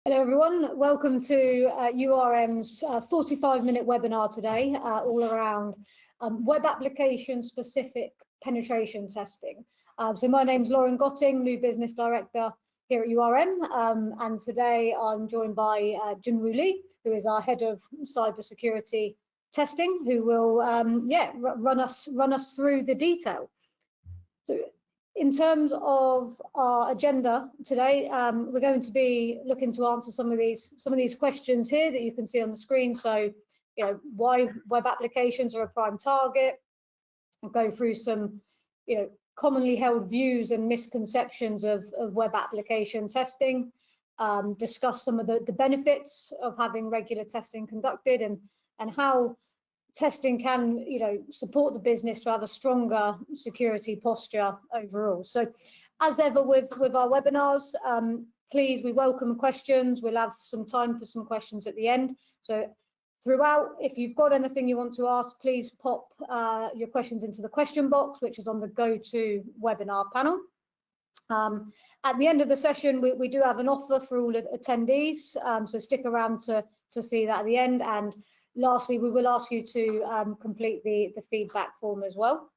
Hello everyone, welcome to URM's 45-minute webinar today, all around web application specific penetration testing. So my name's Lauren Gotting, new business director here at URM, and today I'm joined by Junwoo Lee, who is our head of cybersecurity testing, who will run us through the detail. So, in terms of our agenda today, we're going to be looking to answer some of these questions here that you can see on the screen. So, why web applications are a prime target. We'll go through some, commonly held views and misconceptions of web application testing. Discuss some of the benefits of having regular testing conducted and how testing can, support the business to have a stronger security posture overall. So, as ever with our webinars, please, we welcome questions. We'll have some time for some questions at the end. So, throughout, if you've got anything you want to ask, please pop your questions into the question box, which is on the Go-To webinar panel. At the end of the session, we do have an offer for all attendees, so stick around to see that at the end. And lastly, we will ask you to complete the feedback form as well.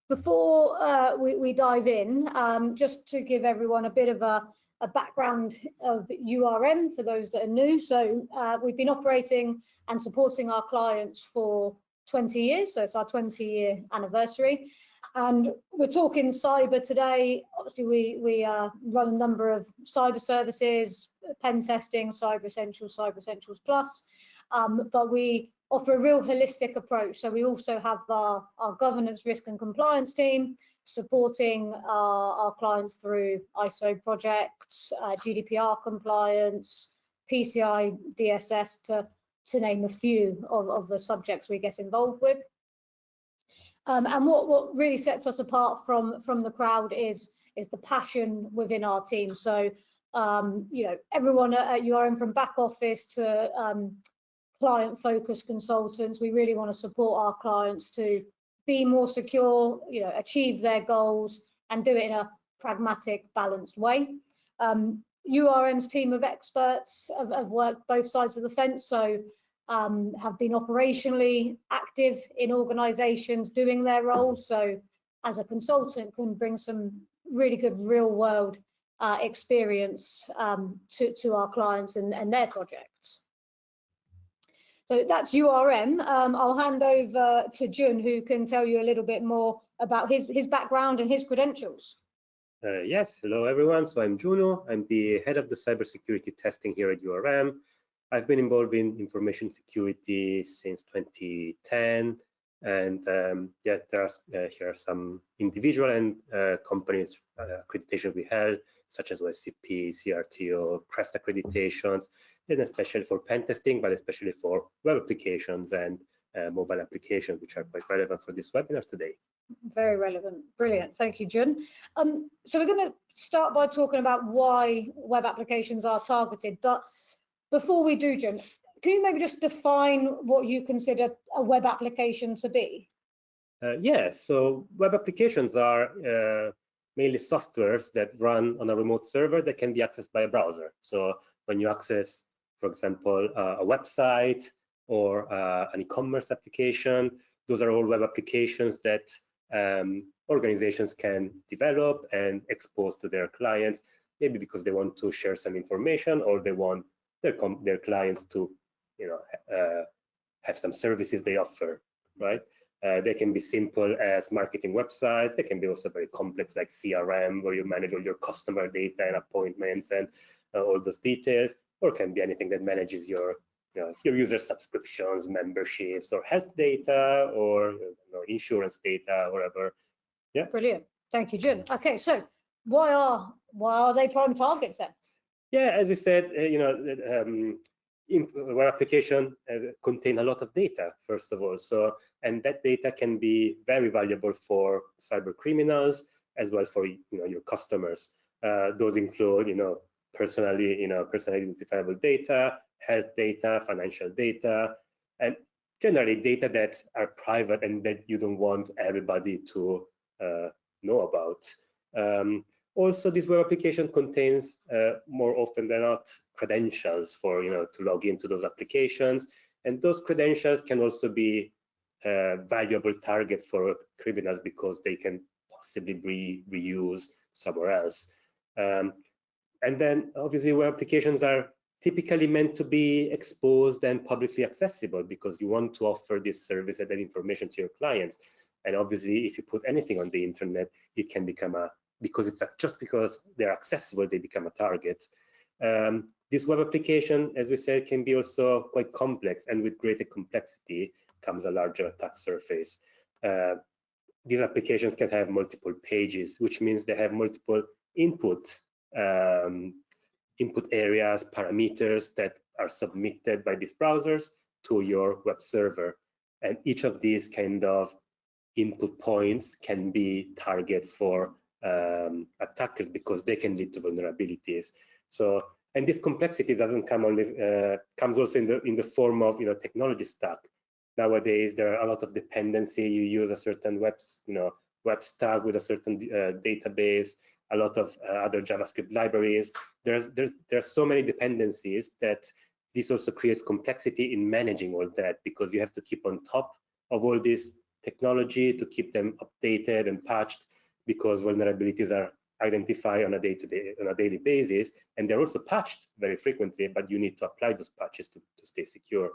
Before we dive in, just to give everyone a bit of a background of URM for those that are new. So we've been operating and supporting our clients for 20 years, so it's our 20-year anniversary. And we're talking cyber today. Obviously, we run a number of cyber services, pen testing, Cyber Essentials, Cyber Essentials Plus, but we offer a real holistic approach. So we also have our governance, risk and compliance team supporting our clients through ISO projects, GDPR compliance, PCI DSS, to name a few of the subjects we get involved with. And what really sets us apart from the crowd is the passion within our team. So everyone at URM, from back office to client-focused consultants, we really want to support our clients to be more secure, achieve their goals, and do it in a pragmatic, balanced way. URM's team of experts have worked both sides of the fence, so have been operationally active in organizations doing their roles. So as a consultant can bring some really good real-world experience to our clients and their projects. So that's URM. I'll hand over to Jun, who can tell you a little bit more about his background and his credentials. Yes, hello everyone. So I'm Juno. I'm the head of the cybersecurity testing here at URM. I've been involved in information security since 2010, and here are some individual and companies accreditation we held, such as OSCP, CRTO, CREST accreditations, and especially for pen testing, but especially for web applications and mobile applications, which are quite relevant for this webinar today. Very relevant. Brilliant. Thank you, Jun. So we're going to start by talking about why web applications are targeted. But before we do, Jun, can you maybe just define what you consider a web application to be? Yes. So web applications are mainly softwares that run on a remote server that can be accessed by a browser. So when you access, for example, a website or an e-commerce application, those are all web applications that organizations can develop and expose to their clients, maybe because they want to share some information or they want their clients to, have some services they offer, right? They can be simple as marketing websites. They can be also very complex, like CRM, where you manage all your customer data and appointments and all those details, or it can be anything that manages your user subscriptions, memberships, or health data, or insurance data, whatever. Yeah. Brilliant. Thank you, Jun. Okay, so why are they prime targets then? Yeah, as we said, web application contain a lot of data, first of all. So, and that data can be very valuable for cyber criminals as well for your customers. Those include personally identifiable data, health data, financial data, and generally data that are private and that you don't want everybody to know about. Also, this web application contains more often than not credentials for to log into those applications, and those credentials can also be valuable targets for criminals because they can possibly be reused somewhere else. And then obviously web applications are typically meant to be exposed and publicly accessible because you want to offer this service and that information to your clients. And obviously, if you put anything on the internet, it can become just because they're accessible, they become a target. This web application, as we said, can be also quite complex, and with greater complexity comes a larger attack surface. These applications can have multiple pages, which means they have multiple input areas, parameters that are submitted by these browsers to your web server. And each of these kind of input points can be targets for attackers because they can lead to vulnerabilities. So, and this complexity doesn't come only comes also in the form of technology stack. Nowadays, there are a lot of dependency. You use a certain web stack with a certain database, a lot of other JavaScript libraries. There's so many dependencies that this also creates complexity in managing all that because you have to keep on top of all this technology to keep them updated and patched because vulnerabilities are identified on a daily basis, and they're also patched very frequently, but you need to apply those patches to stay secure.